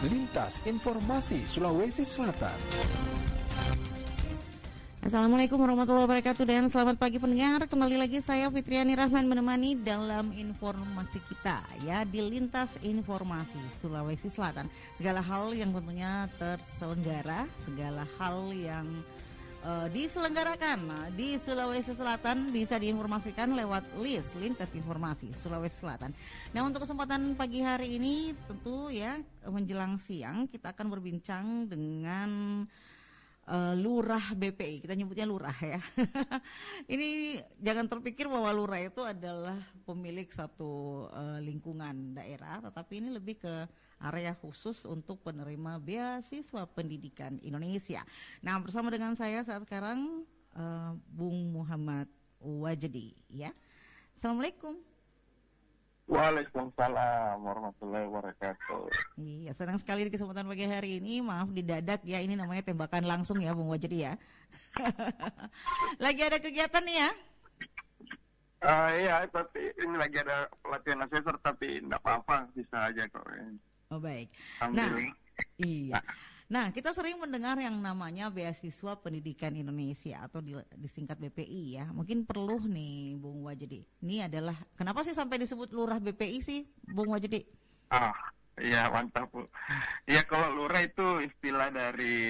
Lintas Informasi Sulawesi Selatan. Assalamualaikum warahmatullahi wabarakatuh dan selamat pagi pendengar. Kembali lagi saya Fitriani Rahman menemani dalam informasi kita ya di Lintas Informasi Sulawesi Selatan. Segala hal yang tentunya terselenggara, segala hal yang diselenggarakan di Sulawesi Selatan bisa diinformasikan lewat list Lintas Informasi Sulawesi Selatan. Nah, untuk kesempatan pagi hari ini tentu ya menjelang siang kita akan berbincang dengan Lurah BPI, kita nyebutnya Lurah ya. Ini jangan terpikir bahwa Lurah itu adalah pemilik satu lingkungan daerah, tetapi ini lebih ke area khusus untuk penerima beasiswa pendidikan Indonesia. Nah, bersama dengan saya saat sekarang Bung Muhammad Wajedi ya. Assalamualaikum. Waalaikumsalam warahmatullahi wabarakatuh. Iya, senang sekali di kesempatan pagi hari ini. Maaf didadak ya, ini namanya tembakan langsung ya Bung Wajedi ya. Lagi ada kegiatan nih ya? Iya, tapi ini lagi ada pelatihan asesor, tapi enggak apa-apa, bisa aja kok. Oh baik. Nah, iya. Nah, kita sering mendengar yang namanya beasiswa pendidikan Indonesia atau disingkat BPI ya. Mungkin perlu nih Bung Wajedi. Ini adalah, kenapa sih sampai disebut Lurah BPI sih Bung Wajedi? Iya mantap Bu. Iya, kalau Lurah itu istilah dari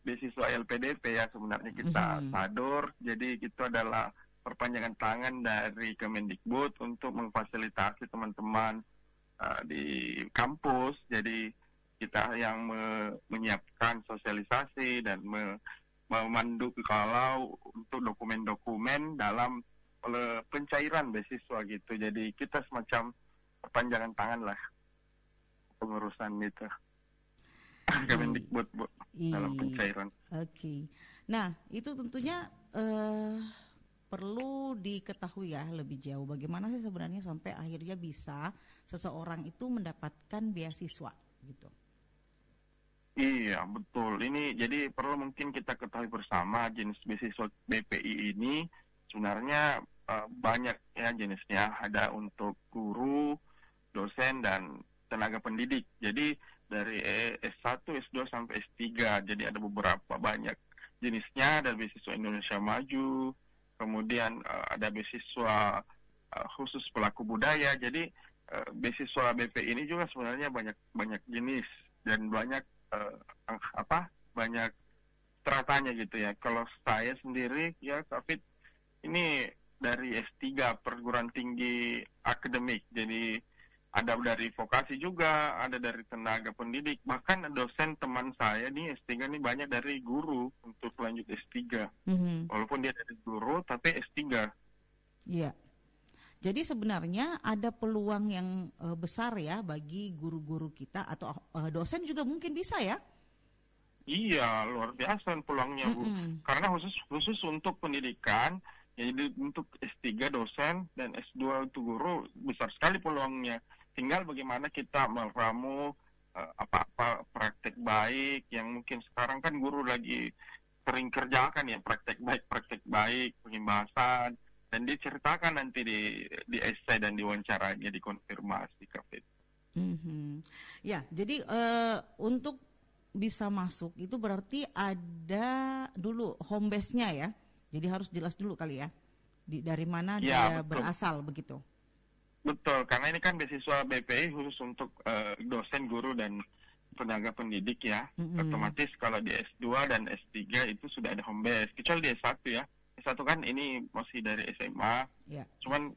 beasiswa LPDP ya, sebenarnya kita sadur. Jadi itu adalah perpanjangan tangan dari Kemendikbud untuk memfasilitasi teman-teman di kampus. Jadi kita yang menyiapkan sosialisasi dan memandu kalau untuk dokumen-dokumen dalam pencairan beasiswa gitu. Jadi kita semacam perpanjangan tangan lah pengurusan itu. Kemendikbud Bu, dalam pencairan. Oke. Nah, itu tentunya perlu diketahui ya lebih jauh bagaimana sih sebenarnya sampai akhirnya bisa seseorang itu mendapatkan beasiswa gitu. Iya, betul. Ini jadi perlu mungkin kita ketahui bersama jenis beasiswa BPI ini sebenarnya banyak ya jenisnya. Ada untuk guru, dosen, dan tenaga pendidik. Jadi dari S1, S2 sampai S3. Jadi ada beberapa banyak jenisnya. Ada beasiswa Indonesia Maju, kemudian ada beasiswa khusus pelaku budaya. Jadi beasiswa BPI ini juga sebenarnya banyak jenis dan banyak banyak stratanya gitu ya. Kalau saya sendiri ya Kak ini dari S3 perguruan tinggi akademik. Jadi ada dari vokasi juga, ada dari tenaga pendidik, bahkan dosen teman saya nih S3 nih banyak dari guru untuk lanjut S3. Walaupun dia dari guru tapi S3. Iya. Jadi sebenarnya ada peluang yang besar ya bagi guru-guru kita atau dosen juga mungkin bisa ya? Iya, luar biasa peluangnya Bu. Karena khusus untuk pendidikan, jadi untuk S3 dosen dan S2 untuk guru besar sekali peluangnya. Tinggal bagaimana kita meramu apa-apa praktek baik yang mungkin sekarang kan guru lagi sering kerjakan ya, praktek baik, pembahasan. Dan diceritakan nanti di esai dan diwawancaranya, dikonfirmasi Kak Fit. Ya, jadi untuk bisa masuk itu berarti ada dulu home base-nya ya. Jadi harus jelas dulu kali ya. Dari mana dia berasal begitu. Betul, karena ini kan beasiswa BPI khusus untuk dosen, guru, dan tenaga pendidik ya. Otomatis kalau di S2 dan S3 itu sudah ada home base. Kecuali di S1 ya. S1 kan ini masih dari SMA, cuman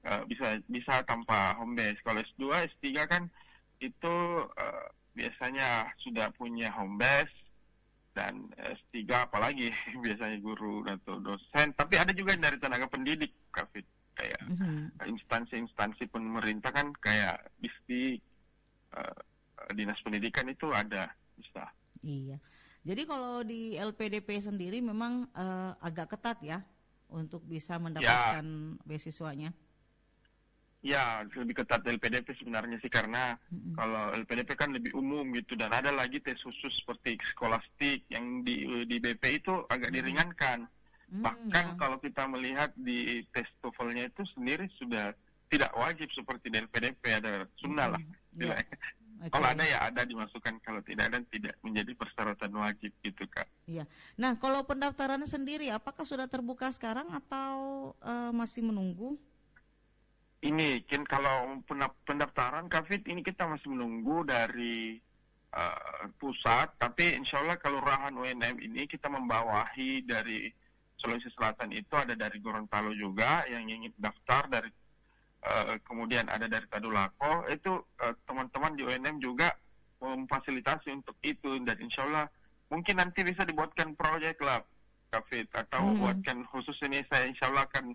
bisa tanpa home base. Kalau S2, S3 kan itu biasanya sudah punya home base, dan S3 apalagi biasanya guru atau dosen. Tapi ada juga dari tenaga pendidik, Kak Fit. Kayak instansi-instansi pemerintah kan kayak Distrik, Dinas Pendidikan itu ada, bisa. Iya. Jadi kalau di LPDP sendiri memang agak ketat ya untuk bisa mendapatkan beasiswanya. Ya, lebih ketat LPDP sebenarnya sih, karena kalau LPDP kan lebih umum gitu, dan ada lagi tes khusus seperti skolastik yang di BP itu agak diringankan. Bahkan kalau kita melihat di tes TOEFL-nya itu sendiri sudah tidak wajib seperti di LPDP, ada sunnah lah. Kalau ada ya ada dimasukkan, kalau tidak ada tidak menjadi persyaratan wajib gitu Kak. Iya. Nah, kalau pendaftaran sendiri apakah sudah terbuka sekarang atau masih menunggu? Ini kan kalau pendaftaran COVID ini kita masih menunggu dari pusat, tapi insya Allah kelurahan UNM ini kita membawahi dari Sulawesi Selatan itu ada dari Gorontalo juga yang ingin daftar dari kemudian ada dari Tadulako, itu teman-teman di UNM juga memfasilitasi untuk itu, dan insya Allah mungkin nanti bisa dibuatkan proyek lah COVID atau buatkan khusus ini, saya insya Allah akan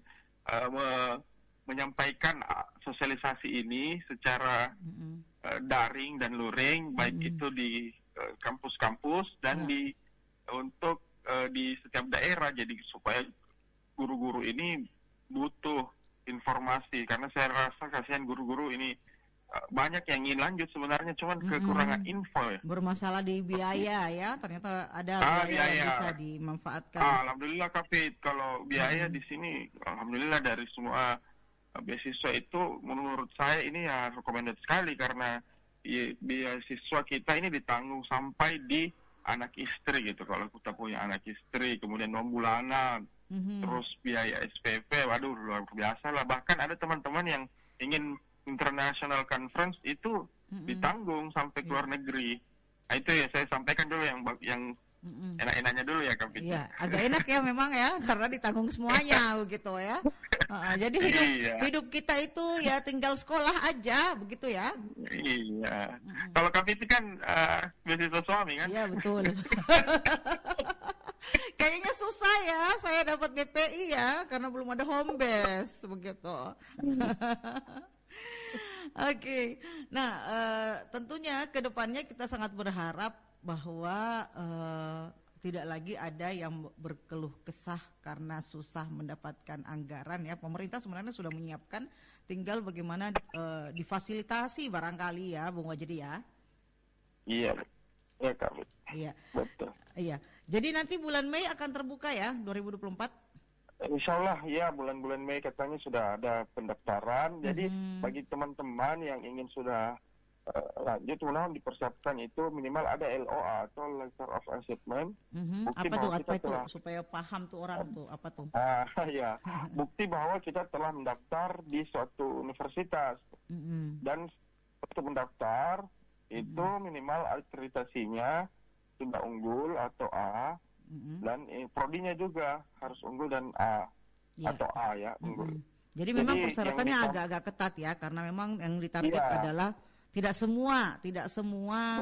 menyampaikan sosialisasi ini secara daring dan luring, baik itu di kampus-kampus dan untuk di setiap daerah, jadi supaya guru-guru ini butuh informasi, karena saya rasa kasihan guru-guru ini banyak yang ingin lanjut sebenarnya, cuman kekurangan info ya. Bermasalah di biaya ya, ternyata ada biaya yang bisa dimanfaatkan. Alhamdulillah Kak Fit, kalau biaya di sini alhamdulillah dari semua beasiswa itu menurut saya ini ya recommended sekali, karena beasiswa kita ini ditanggung sampai di anak istri gitu, kalau kita punya anak istri, kemudian 6 bulanan, terus biaya SPP, waduh luar biasa lah. Bahkan ada teman-teman yang ingin international conference itu ditanggung sampai ke luar negeri. Nah, itu ya saya sampaikan dulu yang enak-enaknya dulu ya Kak Fit. Iya, agak enak ya memang ya, karena ditanggung semuanya begitu ya. Jadi hidup kita itu ya tinggal sekolah aja begitu ya. Iya. Kalau Kak Fit kan beasiswa suami kan? Iya betul. Kayaknya susah ya saya dapat BPI ya, karena belum ada home base begitu. Oke. Nah, tentunya ke depannya kita sangat berharap bahwa tidak lagi ada yang berkeluh kesah karena susah mendapatkan anggaran ya. Pemerintah sebenarnya sudah menyiapkan, tinggal bagaimana difasilitasi barangkali ya, Bung Wajdi ya. Iya, ya Kak. Iya. Betul. Iya. Jadi nanti bulan Mei akan terbuka ya 2024? Insya Allah ya, bulan-bulan Mei katanya sudah ada pendaftaran. Jadi bagi teman-teman yang ingin sudah lanjut, mudah-mudahan dipersiapkan itu minimal ada LOA atau Letter of Acceptment. Apa itu? Supaya paham tuh orang tuh, apa tuh? Ya, bukti bahwa kita telah mendaftar di suatu universitas. Dan untuk mendaftar itu minimal akreditasinya sudah unggul atau A, dan prodinya juga harus unggul dan A atau A ya, unggul. Jadi memang persyaratannya agak-agak ketat ya, karena memang yang ditarget adalah tidak semua.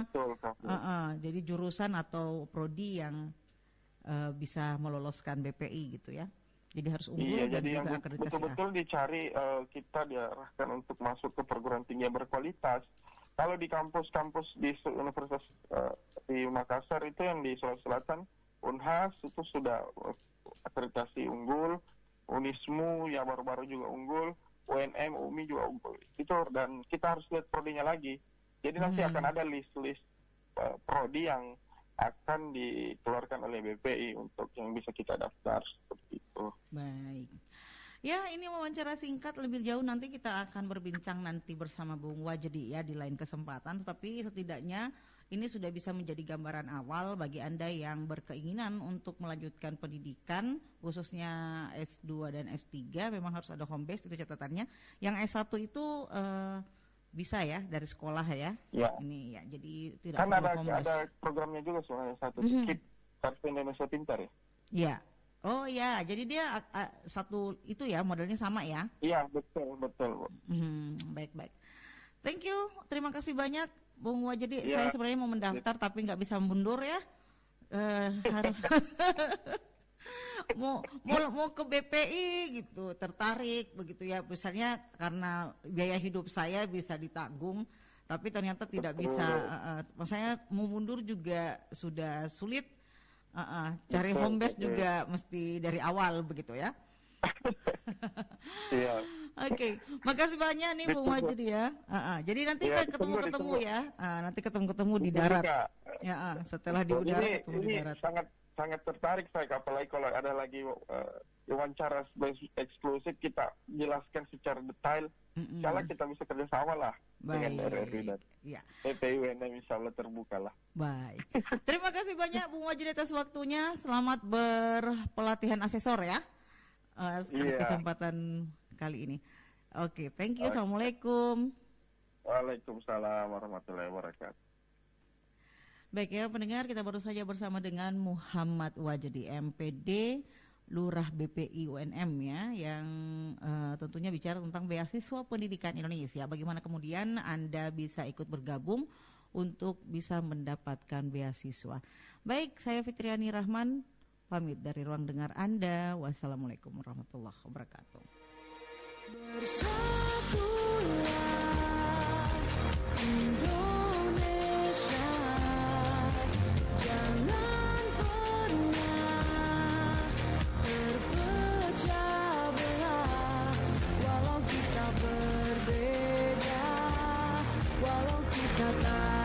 Betul, jadi jurusan atau prodi yang bisa meloloskan BPI gitu ya. Jadi harus unggul dan jadi juga yang akreditasi betul-betul dicari, kita diarahkan untuk masuk ke perguruan tinggi yang berkualitas. Kalau di kampus-kampus di Universitas di Makassar itu yang di Sulawesi Selatan, Unhas itu sudah akreditasi unggul, Unismu yang baru-baru juga unggul, UNM, UMI juga unggul. Itu, dan kita harus lihat prodinya lagi. Jadi nanti akan ada list-list prodi yang akan dikeluarkan oleh BPI untuk yang bisa kita daftar seperti itu. Baik. Ya, ini wawancara singkat, lebih jauh nanti kita akan berbincang nanti bersama Bung Wajdi ya di lain kesempatan. Tapi setidaknya ini sudah bisa menjadi gambaran awal bagi Anda yang berkeinginan untuk melanjutkan pendidikan, khususnya S2 dan S3, memang harus ada home base, itu catatannya. Yang S1 itu bisa ya dari sekolah ya. Ya. Ini ya, jadi tidak kan perlu home base. Ada programnya juga soalnya satu, KIP, Kartu Indonesia Pintar ya. Iya. Oh ya, jadi dia satu itu ya, modelnya sama ya? Iya, betul. Baik. Thank you, terima kasih banyak Bung Wajdi. Ya. Saya sebenarnya mau mendaftar tapi nggak bisa mundur ya. Harus mau ke BPI gitu, tertarik begitu ya. Misalnya karena biaya hidup saya bisa ditanggung, tapi ternyata tidak bisa. Maksudnya mau mundur juga sudah sulit. Cari home base juga mesti dari awal begitu ya. Iya. Oke, makasih banyak nih Bung Wajdi ya. Jadi nanti kita ketemu ya. Nanti ketemu di darat. Ya, setelah di udara ketemu di darat. Sangat sangat tertarik saya, apalagi kalau ada lagi wawancara eksklusif, kita jelaskan secara detail. Insya kita bisa kerjasama lah dengan RRI dan PPI UNM, insya Allah terbuka lah. Baik. Terima kasih banyak Bung Wajid atas waktunya. Selamat berpelatihan asesor ya. Kesempatan kali ini. Oke, thank you. Assalamualaikum. Waalaikumsalam warahmatullahi wabarakatuh. Baik ya pendengar, kita baru saja bersama dengan Muhammad Wajdi MPD Lurah BPI UNM ya, yang tentunya bicara tentang beasiswa pendidikan Indonesia. Bagaimana kemudian Anda bisa ikut bergabung untuk bisa mendapatkan beasiswa. Baik, saya Fitriani Rahman pamit dari ruang dengar Anda. Wassalamualaikum warahmatullahi wabarakatuh. Bersatulah Indonesia, jangan pernah terpecah belah. Walau kita berbeda, walau kita tak